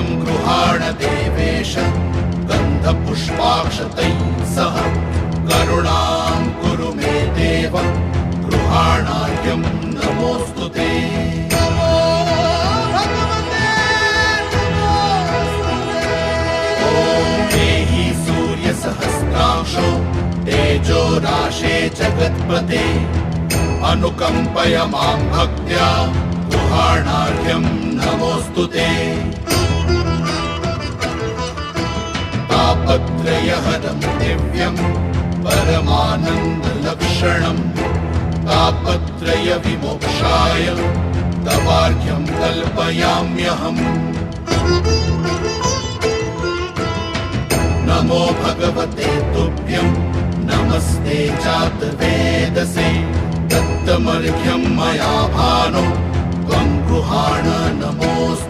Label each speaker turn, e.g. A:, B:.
A: अर्घ्यं गृहाण देवेश गन्धपुष्पाक्षतैः सह करुणां कुरु मे देव गृहाणार्घ्यं नमोऽस्तु ते। सहस्रांशो तेजो राशे जगत्पते अनुकंपय मां भक्त्या गृहाणार्घ्यं नमोऽस्तु ते। तापत्रयहरं दिव्यं परमानन्दलक्षणं तापत्रय विमोक्षाय तवार्घ्यं कल्पयाम्यहम्। नमो भगवते तुभ्यं नमस्ते जातवेदसे दत्तमर्घ्यं मया भानो त्वं गृहाण नमोऽस्तु।